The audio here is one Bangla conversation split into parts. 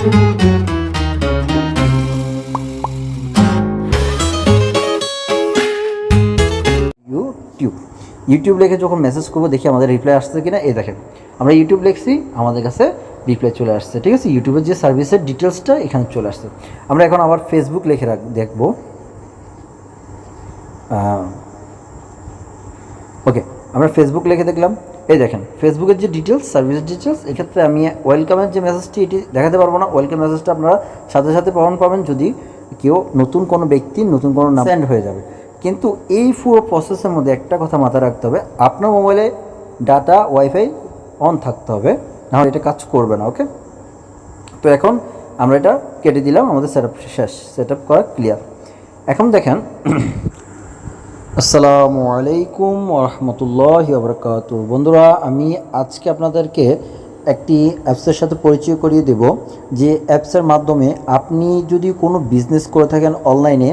ইউটিউব লিখে যখন মেসেজ করবো দেখি আমাদের রিপ্লাই আসছে কিনা। এই দেখেন আমরা ইউটিউব লিখছি, আমাদের কাছে রিপ্লাই চলে আসছে। ঠিক আছে, ইউটিউবের যে সার্ভিসের ডিটেলসটা এখানে চলে আসছে। আমরা এখন আবার ফেসবুক লিখে দেখবো। ওকে, আমরা ফেসবুক লিখে দেখলাম। এই দেখেন ফেসবুকের যে ডিটেলস, সার্ভিসের ডিটেলস, এক্ষেত্রে আমি ওয়েলকামের যে মেসেজটি এটি দেখাতে পারবো না। ওয়েলকাম মেসেজটা আপনারা সাথে সাথে পাবেন যদি কেউ নতুন কোনো ব্যক্তি নতুন কোনো নাম সেন্ড হয়ে যাবে। কিন্তু এই পুরো প্রসেসের মধ্যে একটা কথা মাথায় রাখতে হবে, আপনার মোবাইলে ডাটা ওয়াইফাই অন থাকতে হবে, নাহলে এটা কাজ করবে না। ওকে, তো এখন আমরা এটা কেটে দিলাম, আমাদের সেট আপ শেষ, সেট আপ করা ক্লিয়ার। এখন দেখেন আসসালামু আলাইকুম ওরহমতুল্লাহি ওয়াবারাকাতুহু। বন্ধুরা, আমি আজকে আপনাদেরকে একটি অ্যাপসের সাথে পরিচয় করিয়ে দেব, যে অ্যাপসের মাধ্যমে আপনি যদি কোনো বিজনেস করে থাকেন অনলাইনে,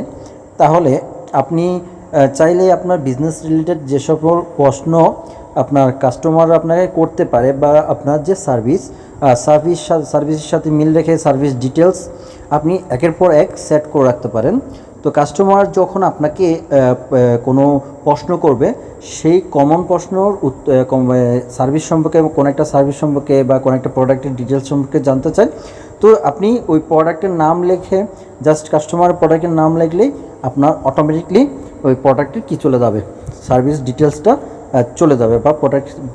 তাহলে আপনি চাইলে আপনার বিজনেস রিলেটেড যে সকল প্রশ্ন আপনার কাস্টমার আপনাকে করতে পারে, বা আপনার যে সার্ভিসের সাথে মিল রেখে সার্ভিস ডিটেলস আপনি একের পর এক সেট করে রাখতে পারেন। তো কাস্টমার যখন আপনাকে কোনো প্রশ্ন করবে, সেই কমন প্রশ্নর সার্ভিস সম্পর্কে, কোনো একটা সার্ভিস সম্পর্কে বা কোনো একটা প্রোডাক্টের ডিটেলস সম্পর্কে জানতে চান, তো আপনি ওই প্রোডাক্টের নাম লিখে জাস্ট কাস্টমার প্রোডাক্টের নাম লিখলেই আপনার অটোমেটিকলি ওই প্রোডাক্টের কী চলে যাবে, সার্ভিস ডিটেলসটা চলে যাবে, বা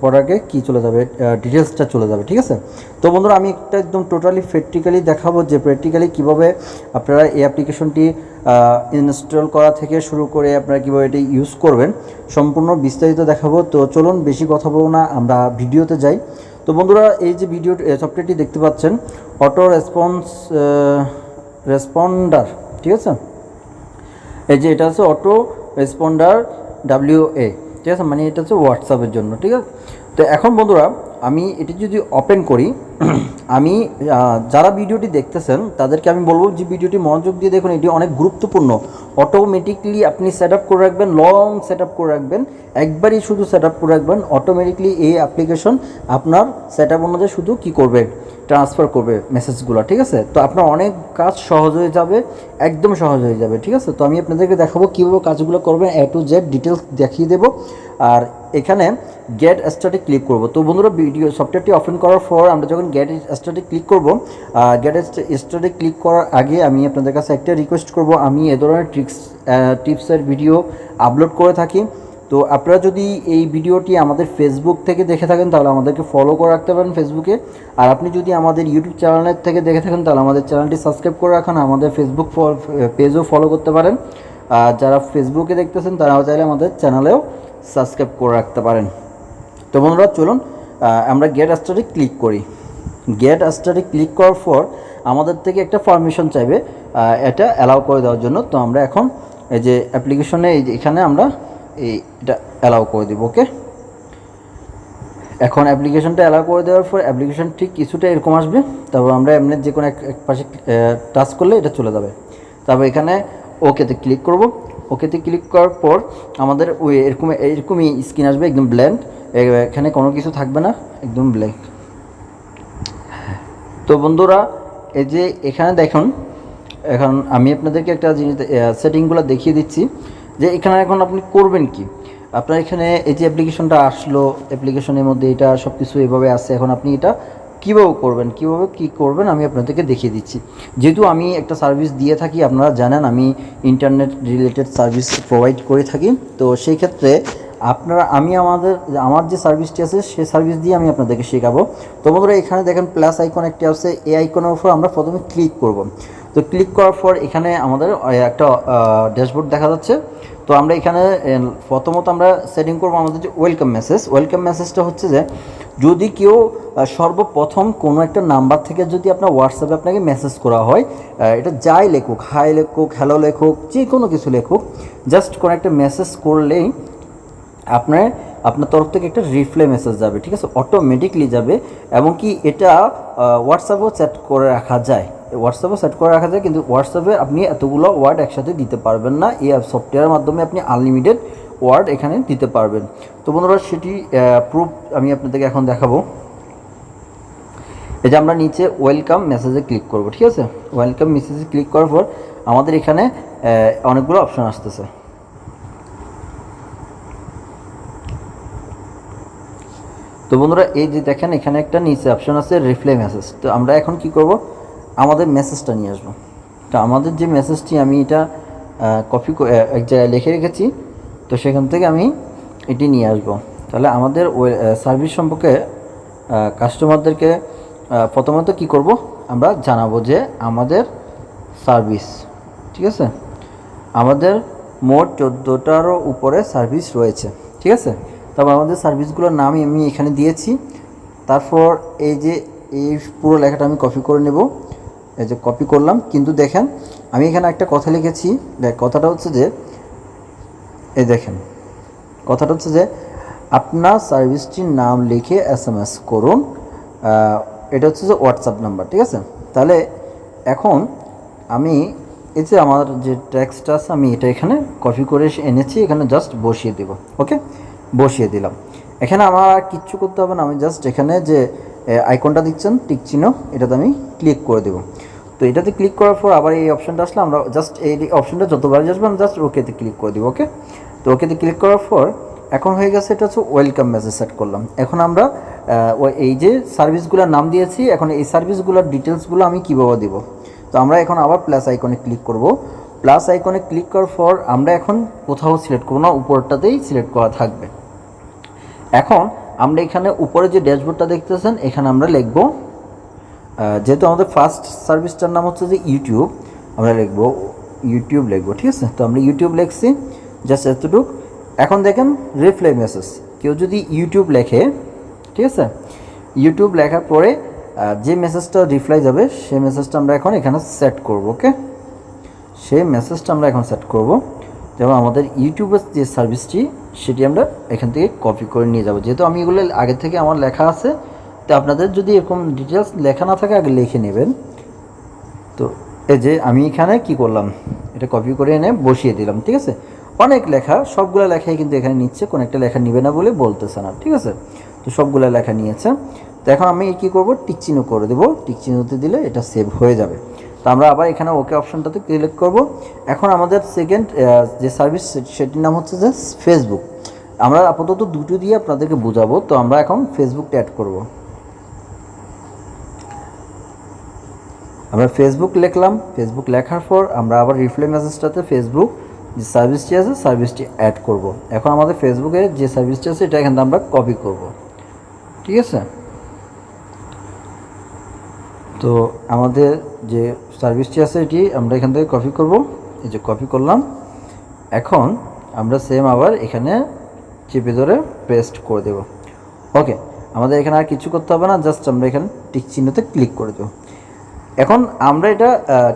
প্রোডাক্টে কী চলে যাবে, ডিটেলসটা চলে যাবে। ঠিক আছে, তো বন্ধুরা আমি একটা একদম টোটালি প্র্যাকটিক্যালি দেখাবো যে প্র্যাকটিক্যালি কীভাবে আপনারা এই অ্যাপ্লিকেশনটি ইনস্টল করা থেকে শুরু করে আপনারা কীভাবে এটি ইউজ করবেন, সম্পূর্ণ বিস্তারিত দেখাবো। তো চলুন বেশি কথা বলবো না, আমরা ভিডিওতে যাই। তো বন্ধুরা, এই যে ভিডিও সফটওয়্যারটি দেখতে পাচ্ছেন, অটো রেসপন্ডার, ঠিক আছে, এই যে এটা হচ্ছে অটো রেসপন্ডার WA, ঠিক আছে, মানে এটা হচ্ছে হোয়াটসঅ্যাপের জন্য। ঠিক আছে, তো এখন বন্ধুরা আমি এটি যদি ওপেন করি, আমি যারা ভিডিওটি দেখতেছেন তাদেরকে আমি বলবো যে ভিডিওটি মনোযোগ দিয়ে দেখুন, এটি অনেক গুরুত্বপূর্ণ। অটোমেটিকলি আপনি সেট আপ করে রাখবেন, লং সেট আপ করে রাখবেন, একবারই শুধু সেট আপ করে রাখবেন। অটোমেটিকলি এই অ্যাপ্লিকেশন আপনার সেট আপ অনুযায়ী শুধু কী করবে, ট্রান্সফার করবে মেসেজগুলো। ঠিক আছে, তো আপনার অনেক কাজ সহজ হয়ে যাবে, একদম সহজ হয়ে যাবে। ঠিক আছে, তো আমি আপনাদেরকে দেখাবো কীভাবে কাজগুলো করবেন, A to Z ডিটেলস দেখিয়ে দেবো। আর এখানে গেট স্টার্টে ক্লিক করব। তো বন্ধুরা, ভিডিও সফটওয়্যারটি ওপেন করার পর আমরা যখন গেট স্টার্টে ক্লিক করব, গেট স্টার্টে ক্লিক করার আগে আমি আপনাদের কাছে একটা রিকোয়েস্ট করব, আমি এ ধরনের টিপসের ভিডিও আপলোড করে থাকি। তো আপনারা যদি এই ভিডিওটি আমাদের ফেসবুক থেকে দেখে থাকেন তাহলে আমাদেরকে ফলো করে রাখতে পারেন ফেসবুকে। আর আপনি যদি আমাদের ইউটিউব চ্যানেলের থেকে দেখে থাকেন তাহলে আমাদের চ্যানেলটি সাবস্ক্রাইব করে রাখুন, আমাদের ফেসবুক পেজও ফলো করতে পারেন। আর যারা ফেসবুকে দেখতেছেন তারাও চাইলে আমাদের চ্যানেলেও সাবস্ক্রাইব করে রাখতে পারেন। তো বন্ধুরা চলুন আমরা গেট স্টার্টে ক্লিক করি। গেট স্টার্টে ক্লিক করার পর আমাদের থেকে একটা পারমিশন চাইবে এটা অ্যালাউ করে দেওয়ার জন্য। তো আমরা এখন এই যে অ্যাপ্লিকেশনে এখানে আমরা এটা অ্যালাউ করে দেব। ওকে, এখন অ্যাপ্লিকেশনটা অ্যালাউ করে দেওয়ার পর অ্যাপ্লিকেশন ঠিক কিছুটা এরকম আসবে। তারপর আমরা এমনি যে কোনো এক পাশে টাচ করলে এটা চলে যাবে। তারপর এখানে ওকেতে ক্লিক করব। ওকেতে ক্লিক করার পর আমাদের ওই এরকমই স্ক্রিন আসবে, একদম ব্ল্যাঙ্ক, এখানে কোনো কিছু থাকবে না, একদম ব্ল্যাঙ্ক। তো বন্ধুরা, এই যে এখানে দেখুন, এখন আমি আপনাদেরকে একটা জিনিস সেটিংগুলো দেখিয়ে দিচ্ছি যে এখানে এখন আপনি করবেন কি। আপনার এখানে এই যে অ্যাপ্লিকেশনটা আসলো, অ্যাপ্লিকেশনের মধ্যে এটা সব কিছু এভাবে আছে। এখন আপনি এটা কীভাবে করবেন, কী করবেন আমি আপনাদেরকে দেখিয়ে দিচ্ছি। যেহেতু আমি একটা সার্ভিস দিয়ে থাকি, আপনারা জানেন আমি ইন্টারনেট রিলেটেড সার্ভিস প্রোভাইড করে থাকি। তো সেই ক্ষেত্রে আমার যে সার্ভিসটি আছে সেই সার্ভিস দিয়ে আমি আপনাদেরকে শেখাবো। তো বন্ধুরা, এখানে দেখেন প্লাস আইকন একটি আছে, এই আইকনের উপর আমরা প্রথমে ক্লিক করব। তো ক্লিক করার পর এখানে আমাদের একটা ড্যাশবোর্ড দেখা যাচ্ছে। তো আমরা এখানে প্রথমত আমরা সেটিং করব আমাদের যে ওয়েলকাম মেসেজটা হচ্ছে যে যদি কেউ সর্বপ্রথম কোনো একটা নাম্বার থেকে যদি আপনার হোয়াটসঅ্যাপে আপনাকে মেসেজ করা হয়, এটা যাই লেখুক, হাই লেখুক, হ্যালো লেখুক, যে কোনো কিছু লেখুক, জাস্ট কোনো একটা মেসেজ করলেই আপনার তরফ থেকে একটা রিপ্লাই মেসেজ যাবে। ঠিক আছে, অটোমেটিকলি যাবে। এবং কি এটা হোয়াটসঅ্যাপেও সেট করে রাখা যায়, কিন্তু হোয়াটসঅ্যাপে আপনি এতগুলো ওয়ার্ড একসাথে দিতে পারবেন না। এই সফটওয়্যারের মাধ্যমে আপনি আনলিমিটেড ওয়ার্ড এখানে দিতে পারবেন। তো বন্ধুরা, সেটি প্রুফ আমি আপনাদেরকে এখন দেখাবো। এই যে আমরা নিচে ওয়েলকাম মেসেজে ক্লিক করব, ঠিক আছে। ওয়েলকাম মেসেজে ক্লিক করার পর আমাদের এখানে অনেকগুলো অপশন আসতেছে। তো বন্ধুরা এই যে দেখেন এখানে একটা নিচে অপশন আছে রিপ্লাই মেসেজ। তো আমরা এখন কি করব, আমাদের মেসেজটা নিয়ে আসবো। তো আমাদের যে মেসেজটি আমি এটা কপি এক জায়গায় লিখে রেখেছি, তো সেখান থেকে আমি এটি নিয়ে আসব। তাহলে আমাদের সার্ভিস সম্পর্কে কাস্টমারদেরকে প্রথমত কি করব, আমরা জানাবো যে আমাদের সার্ভিস, ঠিক আছে, আমাদের মোট 14টারও উপরে সার্ভিস রয়েছে, ঠিক আছে। তারপর আমাদের সার্ভিসগুলোর নাম আমি এখানে দিয়েছি। তারপর এই যে এই পুরো লেখাটা আমি কপি করে নেব, এই যে কপি করলাম। কিন্তু দেখেন আমি এখানে একটা কথা লিখেছি, কথাটা হচ্ছে যে এই দেখেন কথাটা হচ্ছে যে আপনার সার্ভিসটির নাম লিখে SMS করুন, এটা হচ্ছে যে হোয়াটসঅ্যাপ নাম্বার, ঠিক আছে। তাহলে এখন আমি এই যে আমার যে টেক্সটটা আছে আমি এটা এখানে কপি করে এনেছি, এখানে জাস্ট বসিয়ে দেব। ওকে, বসিয়ে দিলাম। এখানে আমার আর কিচ্ছু করতে হবে না, আমি জাস্ট এখানে যে আইকনটা দিচ্ছেন টিক চিহ্ন, এটাতে আমি ক্লিক করে দেব। তো এটাতে ক্লিক করার পর আবার এই অপশানটা আসলে আমরা জাস্ট এই অপশানটা যতবারই আসবে আমরা জাস্ট ওকেতে ক্লিক করে দেবো। ওকে, তো ওকেতে ক্লিক করার পর এখন হয়ে গেছে, এটা হচ্ছে ওয়েলকাম মেসেজ সেট করলাম। এখন আমরা এই যে সার্ভিসগুলোর নাম দিয়েছি, এখন এই সার্ভিসগুলোর ডিটেলসগুলো আমি কীভাবে দেবো। তো আমরা এখন আবার প্লাস আইকনে ক্লিক করব। প্লাস আইকনে ক্লিক করার পর আমরা এখন কোথাও সিলেক্ট করব না, উপরটাতেই সিলেক্ট করা থাকবে। এখন আমরা এখানে উপরে যে ড্যাশবোর্ডটা দেখতেছেন এখানে আমরা লিখব, যেহেতু আমাদের ফার্স্ট সার্ভিসটার নাম হচ্ছে যে ইউটিউব, আমরা লিখব ইউটিউব লিখব, ঠিক আছে। তো আমরা ইউটিউব লিখছি, জাস্ট এতটুক। এখন দেখেন রিপ্লাই মেসেজ, কেউ যদি ইউটিউব লেখে, ঠিক আছে, ইউটিউব লেখার পরে যে মেসেজটা রিপ্লাই যাবে সেই মেসেজটা আমরা এখন এখানে সেট করব। ওকে, সেই মেসেজটা আমরা এখন সেট করব। যেমন আমাদের ইউটিউবের যে সার্ভিসটি সেটি আমরা এখান থেকে কপি করে নিয়ে যাব, যেহেতু আমি এগুলো আগে থেকে আমার লেখা আছে। তো আপনাদের যদি এরকম ডিটেলস লেখা না থাকে আগে লিখে নেবেন। তো এই যে আমি এখানে কি করলাম, এটা কপি করে এনে বসিয়ে দিলাম, ঠিক আছে। অনেক লেখা, সবগুলো লেখাই কিন্তু এখানে নিচ্ছে, কোনো একটা লেখা নিবে না বলে বলতেছে না, ঠিক আছে। তো সবগুলো লেখা নিয়েছে। তো এখন আমি কী করব, টিক চিহ্ন করে দেবো, টিক চিহ্নতে দিলে এটা সেভ হয়ে যাবে। তো আমরা আবার এখানে ওকে অপশানটাতে ক্লিক করব। এখন আমাদের সেকেন্ড যে সার্ভিস সেটির নাম হচ্ছে যে ফেসবুক। আমরা আপাতত দুটো দিয়ে আপনাদেরকে বোঝাবো। তো আমরা এখন ফেসবুকটা অ্যাড করব। আমরা ফেসবুক লিখলাম, ফেসবুক লেখার পর আমরা আবার রিপ্লাই মেসেজটাতে ফেসবুক যে সার্ভিসটি আছে সার্ভিসটি অ্যাড করব। এখন আমাদের ফেসবুকে যে সার্ভিসটি আছে এটা এখান থেকে আমরা কপি করব, ঠিক আছে। তো আমাদের যে সার্ভিসটি আছে এটি আমরা এখান থেকে কপি করব, এই যে কপি করলাম। এখন আমরা সেম আবার এখানে চেপে ধরে পেস্ট করে দেব। ওকে, আমাদের এখানে আর কিছু করতে হবে না, জাস্ট আমরা এখানে টিক চিহ্নতে ক্লিক করে দেব। এখন আমরা এটা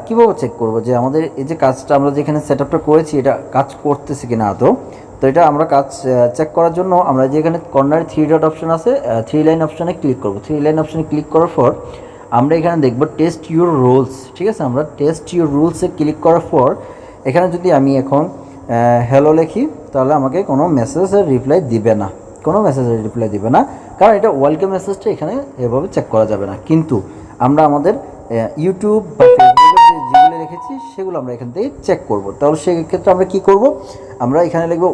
কীভাবে চেক করব যে আমাদের এই যে কাজটা আমরা যেখানে সেট আপটা করেছি এটা কাজ করতেছে কিনা আদৌ। তো এটা আমরা কাজ চেক করার জন্য আমরা যেখানে কর্নারে 3 ডট অপশন আছে, 3 লাইন অপশানে ক্লিক করব। 3 লাইন অপশানে ক্লিক করার পর আমরা এখানে দেখব টেস্ট ইউর রুলস, ঠিক আছে। আমরা টেস্ট ইউর রুলসে ক্লিক করার পর এখানে যদি আমি এখন হ্যালো লিখি তাহলে আমাকে কোনো মেসেজের রিপ্লাই দিবে না, কোনো মেসেজের রিপ্লাই দিবে না, কারণ এটা ওয়েলকাম মেসেজটা এখানে এভাবে চেক করা যাবে না। কিন্তু আমরা আমাদের ইউটিউব বা ফেসবুকের যেগুলো রেখেছি সেগুলো আমরা এখান থেকে চেক করব। তাহলে সেক্ষেত্রে আমরা কি করব, আমরা এখানে লিখব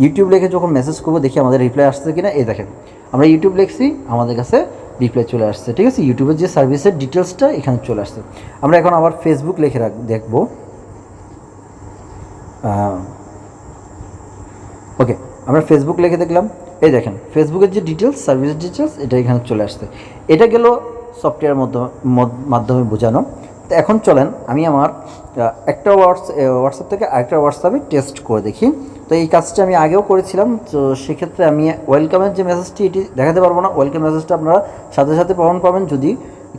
ইউটিউব লিখে যখন মেসেজ করব দেখি আমাদের রিপ্লাই আসছে কিনা। এই দেখেন আমরা ইউটিউব লিখছি, আমাদের কাছে রিপ্লাই চলে আসছে, ঠিক আছে। ইউটিউবের যে সার্ভিসের ডিটেলসটা এখানে চলে আসছে। আমরা এখন আবার ফেসবুক লিখে দেখব। ওকে, আমরা ফেসবুক লিখে দেখলাম, এই দেখেন ফেসবুকের যে ডিটেলস সার্ভিস ডিটেলস এটা এখানে চলে আসছে। এটা গেল সফটওয়্যার মাধ্যমে বোঝানো। তো এখন চলেন আমি আমার একটা হোয়াটসঅ্যাপ থেকে আরেকটা হোয়াটসঅ্যাপে টেস্ট করে দেখি। তো এই কাজটা আমি আগেও করেছিলাম, তো সেক্ষেত্রে আমি ওয়েলকামের যে মেসেজটি এটি দেখাতে পারবো না। ওয়েলকাম মেসেজটা আপনারা সাথে সাথে প্রমাণ পাবেন যদি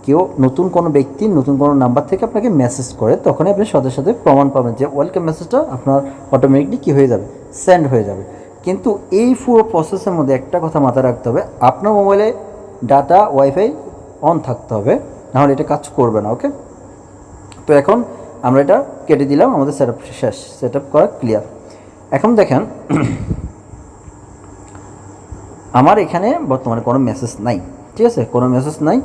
কেউ নতুন কোনো ব্যক্তি নতুন কোনো নাম্বার থেকে আপনাকে মেসেজ করে, তখনই আপনি সাথে সাথে প্রমাণ পাবেন যে ওয়েলকাম মেসেজটা আপনার অটোমেটিকলি কী হয়ে যাবে, সেন্ড হয়ে যাবে। কিন্তু এই পুরো প্রসেসের মধ্যে একটা কথা মাথায় রাখতে হবে, আপনার মোবাইলে ডাটা ওয়াইফাই অন থাকতে হবে, নাহলে এটা কাজ করবে না। ওকে, তো এখন আমরা এটা কেটে দিলাম, আমাদের সেট আপ শেষ, সেট আপ করা ক্লিয়ার। এখন দেখেন আমার এখানে বর্তমানে কোনো মেসেজ নাই, ঠিক আছে, কোনো মেসেজ নাই,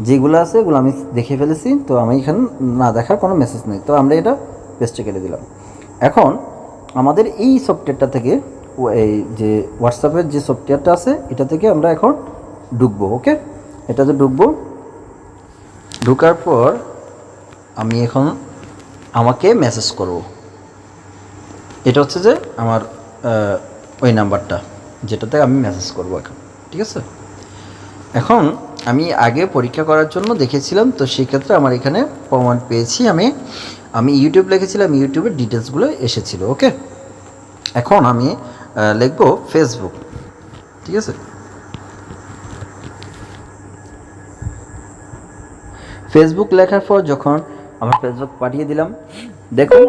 যেগুলো আছে এগুলো আমি দেখে ফেলেছি, তো আমি এখানে না দেখার কোনো মেসেজ নেই, তো আমরা এটা পেস্টে কেটে দিলাম। এখন আমাদের এই সফটওয়্যারটা থেকে এই যে হোয়াটসঅ্যাপের যে সফটওয়্যারটা আছে এটা থেকে আমরা এখন ঢুকবো। ওকে, এটাতে ঢুকবো, ঢোকার পর আমি এখন আমাকে মেসেজ করব, এটা হচ্ছে যে আমার ওই নাম্বারটা যেটাতে আমি মেসেজ করব এখন। ঠিক আছে, এখন আমি আগে পরীক্ষা করার জন্য দেখেছিলাম, তো সেক্ষেত্রে আমার এখানে প্রমাণ পেয়েছি, আমি ইউটিউব লিখেছিলাম, ইউটিউবের ডিটেলসগুলো এসেছিলো। ওকে, এখন আমি লিখব ফেসবুক। ঠিক আছে, ফেসবুক লেখার পর যখন আমার ফেসবুক পাঠিয়ে দিলাম, দেখুন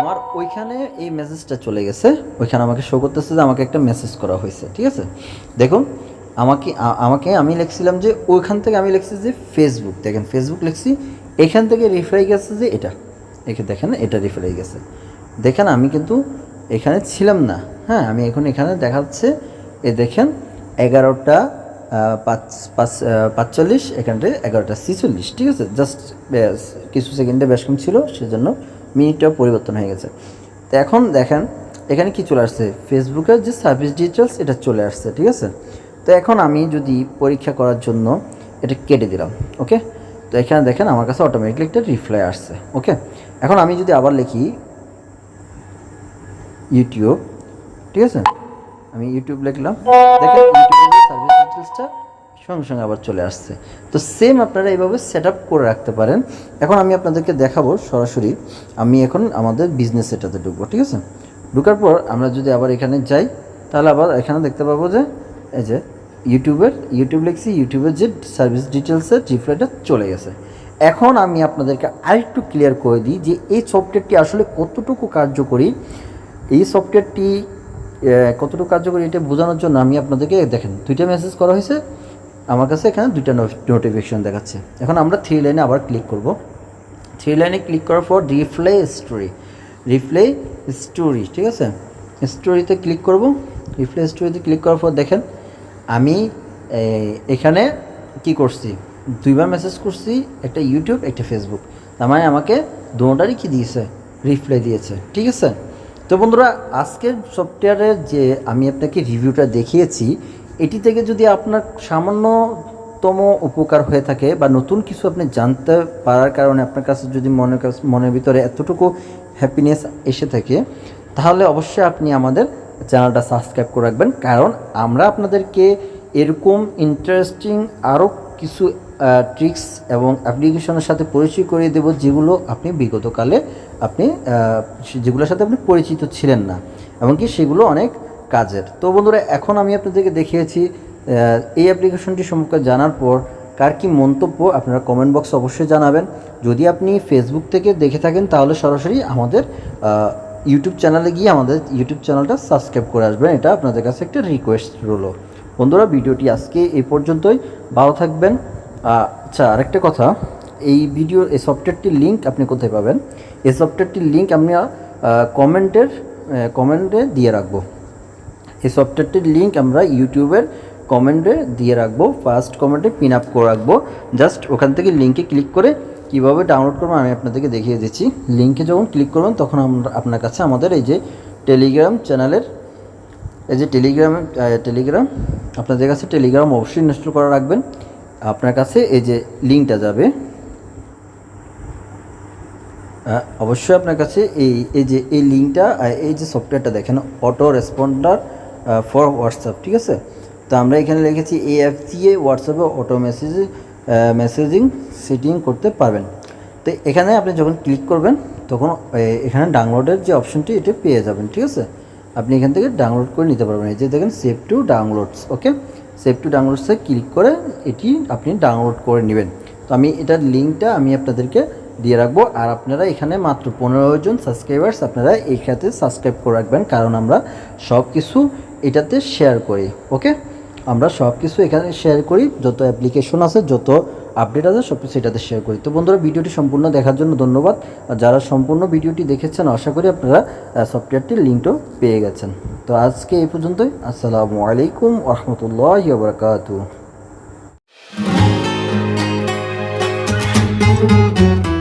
আমার ওইখানে এই মেসেজটা চলে গেছে, ওইখানে আমাকে শো করতেছে যে আমাকে একটা মেসেজ করা হয়েছে। ঠিক আছে, দেখুন আমি লিখছিলাম যে ওইখান থেকে আমি লিখছি যে ফেসবুক, দেখেন ফেসবুক লিখছি, এখান থেকে রিফ্লাই গেছে যে এটা, এখানে দেখেন এটা রিফ্লাই গেছে, দেখেন আমি কিন্তু এখানে ছিলাম না। হ্যাঁ, আমি এখন এখানে দেখাচ্ছে, দেখেন 11:45, এখানটা 11:46। ঠিক আছে, জাস্ট কিছু সেকেন্ডে বেশ কম ছিল, সেজন্য মিনিটটাও পরিবর্তন হয়ে গেছে। তো এখন দেখেন এখানে কি চলে আসছে, ফেসবুকের যে সার্ভিস ডিটেলস এটা চলে আসছে। ঠিক আছে, তো এখন আমি যদি পরীক্ষা করার জন্য এটা কেটে দিলাম। ওকে, তো এখানে দেখেন আমার কাছে অটোমেটিকলি একটা রিপ্লাই আসছে। ওকে, এখন আমি যদি আবার লিখি ইউটিউব, ঠিক আছে, আমি ইউটিউব লিখলাম, দেখেন ইউটিউবের সার্ভিস ডিটেলসটা সঙ্গে সঙ্গে আবার চলে আসছে। তো সেম আপনারা এইভাবে সেট আপ করে রাখতে পারেন। এখন আমি আপনাদেরকে দেখাবো সরাসরি, আমি এখন আমাদের বিজনেস এটাতে ঢুকবো। ঠিক আছে, ঢুকার পর আমরা যদি আবার এখানে যাই, তাহলে আবার এখানে দেখতে পাবো যে এই যে ইউটিউব লিখছি, ইউটিউবের যে সার্ভিস ডিটেলসের রিপ্লাইটা চলে গেছে। এখন আমি আপনাদেরকে আরেকটু ক্লিয়ার করে দিই যে এই সফটওয়্যারটি আসলে কতটুকু কার্যকরী, এই সফটওয়্যারটি কতটুকু কার্যকরী এটা বোঝানোর জন্য আমি আপনাদেরকে দেখেন 2টা মেসেজ করা হয়েছে, আমার কাছে এখানে 2টা নোটিফিকেশন দেখাচ্ছে। এখন আমরা 3 লাইনে আবার ক্লিক করব, 3 লাইনে ক্লিক করার পর রিপ্লাই স্টোরি, ঠিক আছে, স্টোরিতে ক্লিক করব। রিপ্লাই স্টোরিতে ক্লিক করার পর দেখেন আমি এখানে কি করছি, 2বার মেসেজ করছি, একটা ইউটিউব একটা ফেসবুক, তার মানে আমাকে দুটোটারই কি দিয়েছে, রিপ্লাই দিয়েছে। ঠিক আছে, তো বন্ধুরা আজকের সফটওয়্যারের যে আমি আপনাকে রিভিউটা দেখিয়েছি, এটি থেকে যদি আপনার সামান্যতম উপকার হয়ে থাকে বা নতুন কিছু আপনি জানতে পারার কারণে আপনার কাছে যদি মনের ভিতরে এতটুকু হ্যাপিনেস এসে থাকে, তাহলে অবশ্যই আপনি আমাদের চ্যানেলটা সাবস্ক্রাইব করে রাখবেন, কারণ আমরা আপনাদেরকে এরকম ইন্টারেস্টিং আরও কিছু ট্রিক্স এবং অ্যাপ্লিকেশনের সাথে পরিচয় করিয়ে দেব, যেগুলো আপনি বিগতকালে যেগুলোর সাথে আপনি পরিচিত ছিলেন না, এমনকি সেগুলো অনেক কাজের। তো বন্ধুরা এখন আমি আপনাদেরকে দেখিয়েছি, এই অ্যাপ্লিকেশনটি সম্পর্কে জানার পর কার কী মন্তব্য আপনারা কমেন্ট বক্সে অবশ্যই জানাবেন। যদি আপনি ফেসবুক থেকে দেখে থাকেন তাহলে সরাসরি আমাদের ইউটিউব চ্যানেলে গিয়ে আমাদের ইউটিউব চ্যানেলটা সাবস্ক্রাইব করে আসবেন, এটা আপনাদের কাছে একটা রিকোয়েস্ট রইল। বন্ধুরা ভিডিওটি আজকে এই পর্যন্তই, ভালো থাকবেন। আচ্ছা, আরেকটা কথা, এই সফটওয়্যারটির লিঙ্ক আপনি কোথায় পাবেন? এই সফটওয়্যারটির লিঙ্ক আমি কমেন্টে দিয়ে রাখবো। এই সফটওয়্যারটির লিঙ্ক আমরা ইউটিউবের কমেন্টে দিয়ে রাখবো, ফার্স্ট কমেন্টে পিন আপ করে রাখবো। জাস্ট ওখান থেকে লিঙ্কে ক্লিক করে কীভাবে ডাউনলোড করবো আমি আপনাদেরকে দেখিয়ে দিচ্ছি। লিঙ্কে যখন ক্লিক করবেন তখন আপনার কাছে আমাদের এই যে টেলিগ্রাম চ্যানেলের টেলিগ্রাম আপনাদের কাছে টেলিগ্রাম অবশ্যই ইনস্টল করে রাখবেন। আপনার কাছে এই যে লিঙ্কটা যাবে, অবশ্যই আপনার কাছে এই লিঙ্কটা, এই যে সফটওয়্যারটা দেখেন অটো রেসপন্ডার ফর হোয়াটসঅ্যাপ, ঠিক আছে। তো আমরা এখানে লিখেছি এই অ্যাপ দিয়ে হোয়াটসঅ্যাপে অটো মেসেজিং সেটিং করতে পারবেন। তো এখানে আপনি যখন ক্লিক করবেন তখন এখানে ডাউনলোডের যে অপশনটি এটা পেয়ে যাবেন, ঠিক আছে। আপনি এখান থেকে ডাউনলোড করে নিতে পারবেন। এই যে দেখেন save to downloads, okay, save to ডাউনলোডসে ক্লিক করে এটি আপনি ডাউনলোড করে নেবেন। তো আমি এটার লিঙ্কটা আমি আপনাদেরকে দিয়ে রাখবো। আর আপনারা এখানে মাত্র 15 জন সাবস্ক্রাইবার্স আপনারা এই খাতে সাবস্ক্রাইব করে রাখবেন, কারণ আমরা সব কিছু এটাতে শেয়ার করি। ওকে, আমরা সব কিছু এখানে শেয়ার করি, যত অ্যাপ্লিকেশন আছে, যত আপডেট আছে সব কিছু এটাতে শেয়ার করি। তো বন্ধুরা ভিডিওটি সম্পূর্ণ দেখার জন্য ধন্যবাদ। আর যারা সম্পূর্ণ ভিডিওটি দেখেছেন আশা করি আপনারা সফটওয়্যারটির লিঙ্কটাও পেয়ে গেছেন। তো আজকে এই পর্যন্তই। আসসালামু আলাইকুম ওয়া রাহমাতুল্লাহি ওয়া বারাকাতুহু। আছে।